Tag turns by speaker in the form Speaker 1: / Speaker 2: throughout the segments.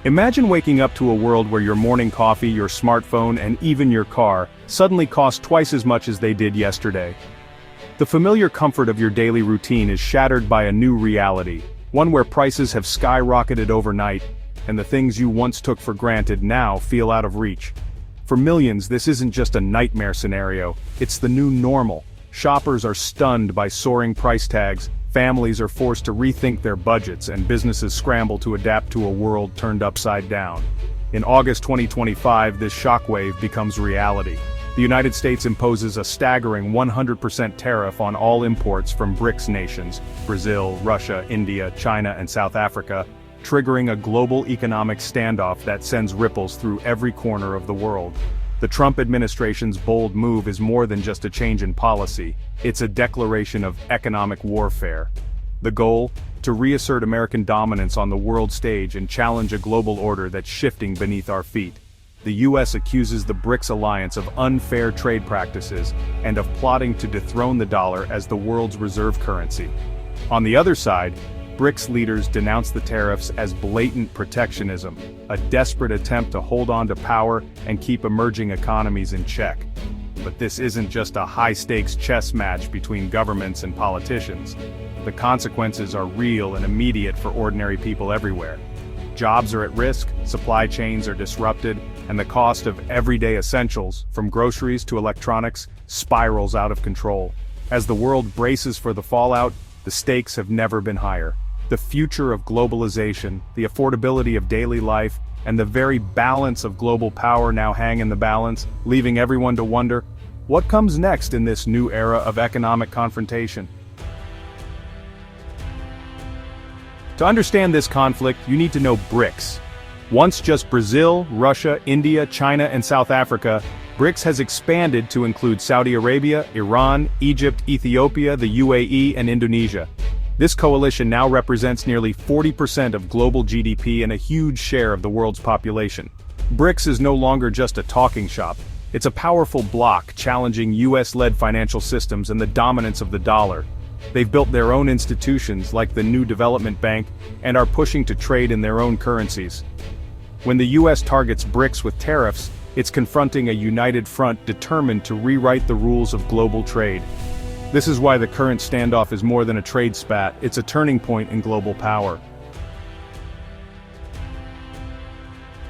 Speaker 1: Imagine waking up to a world where your morning coffee, your smartphone, and even your car suddenly cost twice as much as they did yesterday. The familiar comfort of your daily routine is shattered by a new reality, one where prices have skyrocketed overnight, and the things you once took for granted now feel out of reach. For millions, this isn't just a nightmare scenario, it's the new normal. Shoppers are stunned by soaring price tags, families are forced to rethink their budgets, and businesses scramble to adapt to a world turned upside down. In August 2025, this shockwave becomes reality. The United States imposes a staggering 100% tariff on all imports from BRICS nations, Brazil, Russia, India, China, and South Africa, triggering a global economic standoff that sends ripples through every corner of the world. The Trump administration's bold move is more than just a change in policy, it's a declaration of economic warfare. The goal? To reassert American dominance on the world stage and challenge a global order that's shifting beneath our feet. The US accuses the BRICS alliance of unfair trade practices and of plotting to dethrone the dollar as the world's reserve currency. On the other side, BRICS leaders denounce the tariffs as blatant protectionism, a desperate attempt to hold on to power and keep emerging economies in check. But this isn't just a high-stakes chess match between governments and politicians. The consequences are real and immediate for ordinary people everywhere. Jobs are at risk, supply chains are disrupted, and the cost of everyday essentials, from groceries to electronics, spirals out of control. As the world braces for the fallout, the stakes have never been higher. The future of globalization, the affordability of daily life, and the very balance of global power now hang in the balance, leaving everyone to wonder, what comes next in this new era of economic confrontation? To understand this conflict, you need to know BRICS. Once just Brazil, Russia, India, China, and South Africa, BRICS has expanded to include Saudi Arabia, Iran, Egypt, Ethiopia, the UAE, and Indonesia. This coalition now represents nearly 40% of global GDP and a huge share of the world's population. BRICS is no longer just a talking shop, it's a powerful bloc challenging US-led financial systems and the dominance of the dollar. They've built their own institutions like the New Development Bank and are pushing to trade in their own currencies. When the US targets BRICS with tariffs, it's confronting a united front determined to rewrite the rules of global trade. This is why the current standoff is more than a trade spat, it's a turning point in global power.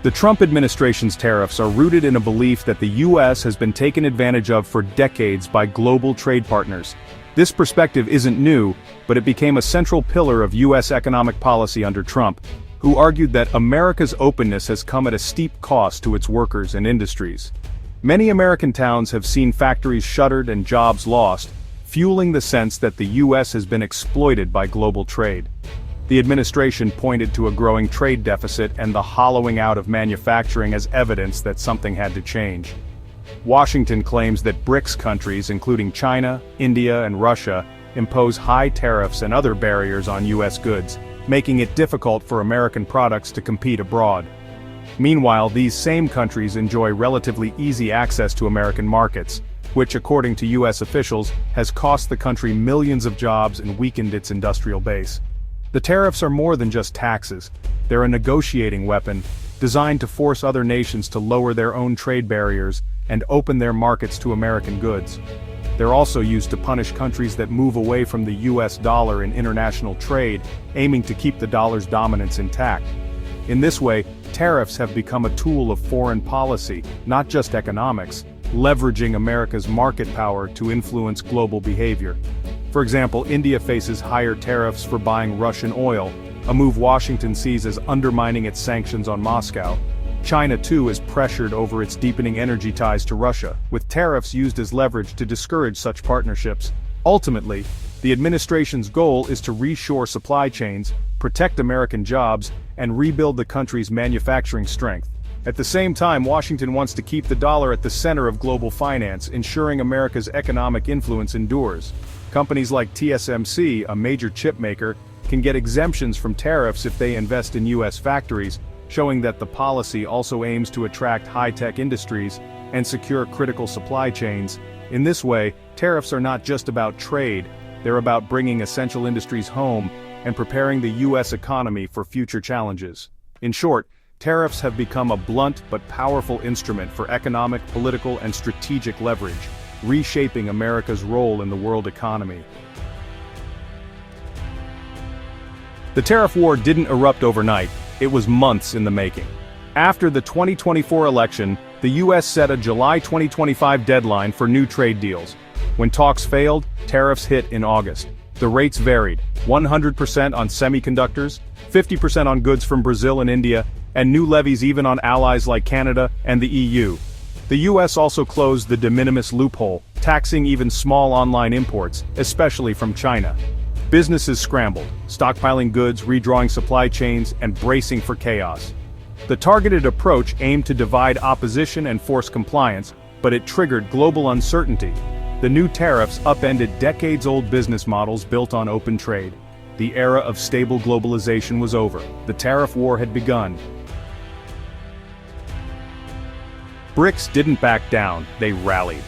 Speaker 1: The Trump administration's tariffs are rooted in a belief that the US has been taken advantage of for decades by global trade partners. This perspective isn't new, but it became a central pillar of US economic policy under Trump, who argued that America's openness has come at a steep cost to its workers and industries. Many American towns have seen factories shuttered and jobs lost, fueling the sense that the US has been exploited by global trade. The administration pointed to a growing trade deficit and the hollowing out of manufacturing as evidence that something had to change. Washington claims that BRICS countries, including China, India, and Russia, impose high tariffs and other barriers on US goods, making it difficult for American products to compete abroad. Meanwhile, these same countries enjoy relatively easy access to American markets, which, according to US officials, has cost the country millions of jobs and weakened its industrial base. The tariffs are more than just taxes. They're a negotiating weapon, designed to force other nations to lower their own trade barriers and open their markets to American goods. They're also used to punish countries that move away from the US dollar in international trade, aiming to keep the dollar's dominance intact. In this way, tariffs have become a tool of foreign policy, not just economics, leveraging America's market power to influence global behavior. For example, India faces higher tariffs for buying Russian oil, a move Washington sees as undermining its sanctions on Moscow. China too is pressured over its deepening energy ties to Russia, with tariffs used as leverage to discourage such partnerships. Ultimately, the administration's goal is to reshore supply chains, protect American jobs, and rebuild the country's manufacturing strength. At the same time, Washington wants to keep the dollar at the center of global finance, ensuring America's economic influence endures. Companies like TSMC, a major chip maker, can get exemptions from tariffs if they invest in US factories, showing that the policy also aims to attract high-tech industries and secure critical supply chains. In this way, tariffs are not just about trade, they're about bringing essential industries home and preparing the US economy for future challenges. In short, tariffs have become a blunt but powerful instrument for economic, political, and strategic leverage, reshaping America's role in the world economy. The tariff war didn't erupt overnight, it was months in the making. After the 2024 election, the US set a July 2025 deadline for new trade deals. When talks failed, tariffs hit in August. The rates varied, 100% on semiconductors, 50% on goods from Brazil and India, and new levies even on allies like Canada and the EU. The US also closed the de minimis loophole, taxing even small online imports, especially from China. Businesses scrambled, stockpiling goods, redrawing supply chains, and bracing for chaos. The targeted approach aimed to divide opposition and force compliance, but it triggered global uncertainty. The new tariffs upended decades-old business models built on open trade. The era of stable globalization was over. The tariff war had begun. BRICS didn't back down, they rallied.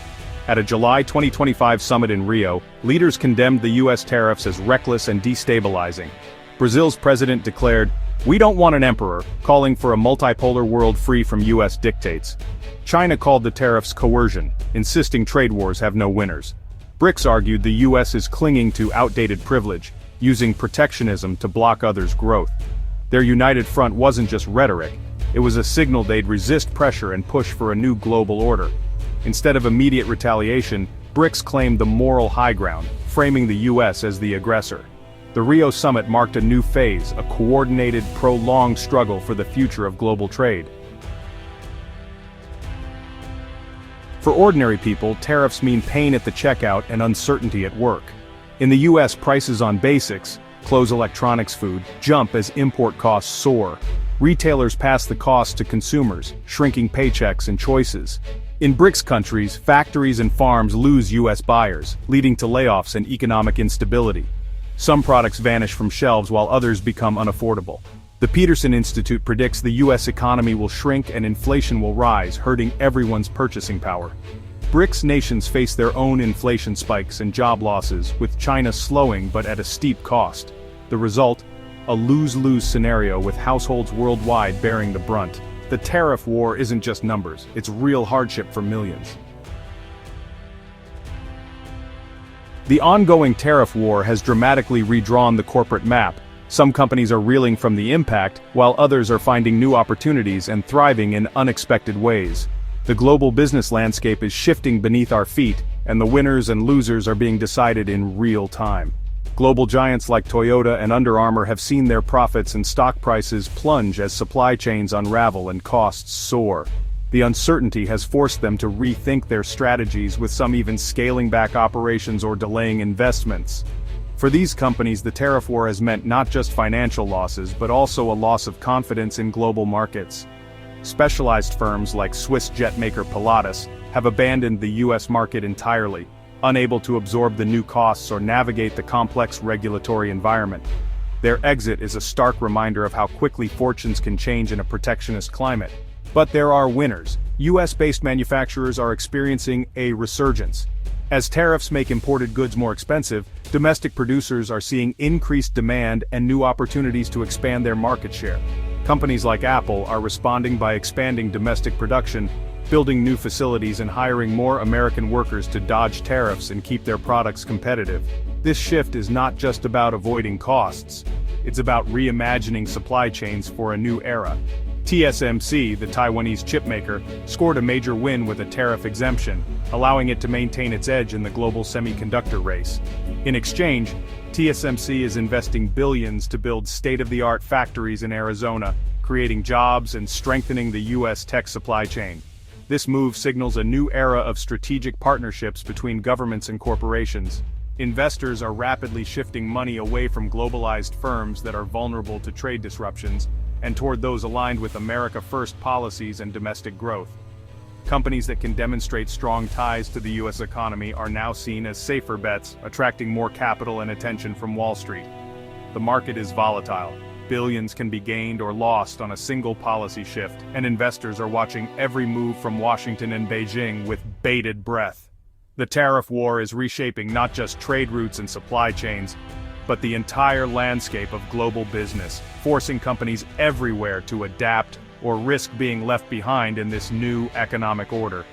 Speaker 1: At a July 2025 summit in Rio, leaders condemned the US tariffs as reckless and destabilizing. Brazil's president declared, "We don't want an emperor," calling for a multipolar world free from US dictates. China called the tariffs coercion, insisting trade wars have no winners. BRICS argued the US is clinging to outdated privilege, using protectionism to block others' growth. Their united front wasn't just rhetoric, it was a signal they'd resist pressure and push for a new global order. Instead of immediate retaliation, BRICS claimed the moral high ground, framing the US as the aggressor. The Rio summit marked a new phase, a coordinated, prolonged struggle for the future of global trade. For ordinary people, tariffs mean pain at the checkout and uncertainty at work. In the US, prices on basics, clothes, electronics, food, jump as import costs soar. Retailers pass the cost to consumers, shrinking paychecks and choices. In BRICS countries, factories and farms lose US buyers, leading to layoffs and economic instability. Some products vanish from shelves while others become unaffordable. The Peterson Institute predicts the US economy will shrink and inflation will rise, hurting everyone's purchasing power. BRICS nations face their own inflation spikes and job losses, with China slowing but at a steep cost. The result? A lose-lose scenario with households worldwide bearing the brunt. The tariff war isn't just numbers, it's real hardship for millions. The ongoing tariff war has dramatically redrawn the corporate map. Some companies are reeling from the impact, while others are finding new opportunities and thriving in unexpected ways. The global business landscape is shifting beneath our feet, and the winners and losers are being decided in real time. Global giants like Toyota and Under Armour have seen their profits and stock prices plunge as supply chains unravel and costs soar. The uncertainty has forced them to rethink their strategies, with some even scaling back operations or delaying investments. For these companies, the tariff war has meant not just financial losses but also a loss of confidence in global markets. Specialized firms like Swiss jet maker Pilatus have abandoned the US market entirely, unable to absorb the new costs or navigate the complex regulatory environment. Their exit is a stark reminder of how quickly fortunes can change in a protectionist climate. But there are winners. US-based manufacturers are experiencing a resurgence. As tariffs make imported goods more expensive, domestic producers are seeing increased demand and new opportunities to expand their market share. Companies like Apple are responding by expanding domestic production, building new facilities and hiring more American workers to dodge tariffs and keep their products competitive. This shift is not just about avoiding costs, it's about reimagining supply chains for a new era. TSMC, the Taiwanese chipmaker, scored a major win with a tariff exemption, allowing it to maintain its edge in the global semiconductor race. In exchange, TSMC is investing billions to build state-of-the-art factories in Arizona, creating jobs and strengthening the US tech supply chain. This move signals a new era of strategic partnerships between governments and corporations. Investors are rapidly shifting money away from globalized firms that are vulnerable to trade disruptions, and toward those aligned with America First policies and domestic growth. Companies that can demonstrate strong ties to the US economy are now seen as safer bets, attracting more capital and attention from Wall Street. The market is volatile. Billions can be gained or lost on a single policy shift, and investors are watching every move from Washington and Beijing with bated breath. The tariff war is reshaping not just trade routes and supply chains, but the entire landscape of global business, forcing companies everywhere to adapt or risk being left behind in this new economic order.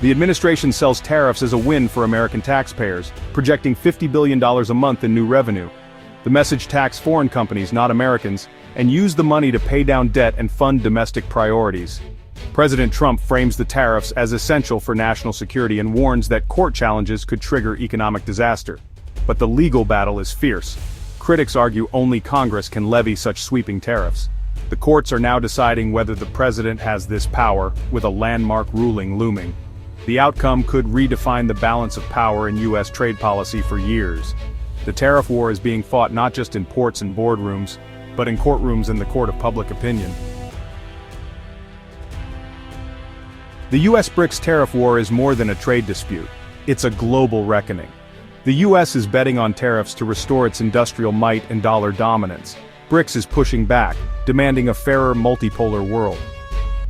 Speaker 1: The administration sells tariffs as a win for American taxpayers, projecting $50 billion a month in new revenue. The message tax foreign companies, not Americans, and use the money to pay down debt and fund domestic priorities. President Trump frames the tariffs as essential for national security and warns that court challenges could trigger economic disaster. But the legal battle is fierce. Critics argue only Congress can levy such sweeping tariffs. The courts are now deciding whether the president has this power, with a landmark ruling looming. The outcome could redefine the balance of power in U.S. trade policy for years. The tariff war is being fought not just in ports and boardrooms, but in courtrooms in the court of public opinion. The U.S. BRICS tariff war is more than a trade dispute. It's a global reckoning. The U.S. is betting on tariffs to restore its industrial might and dollar dominance. BRICS is pushing back, demanding a fairer multipolar world.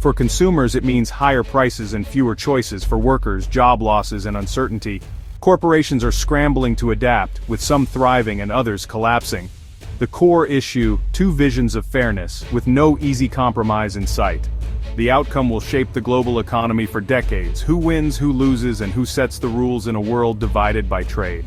Speaker 1: For consumers, it means higher prices and fewer choices. For workers, job losses and uncertainty. Corporations are scrambling to adapt, with some thriving and others collapsing. The core issue, two visions of fairness, with no easy compromise in sight. The outcome will shape the global economy for decades. Who wins, who loses, and who sets the rules in a world divided by trade.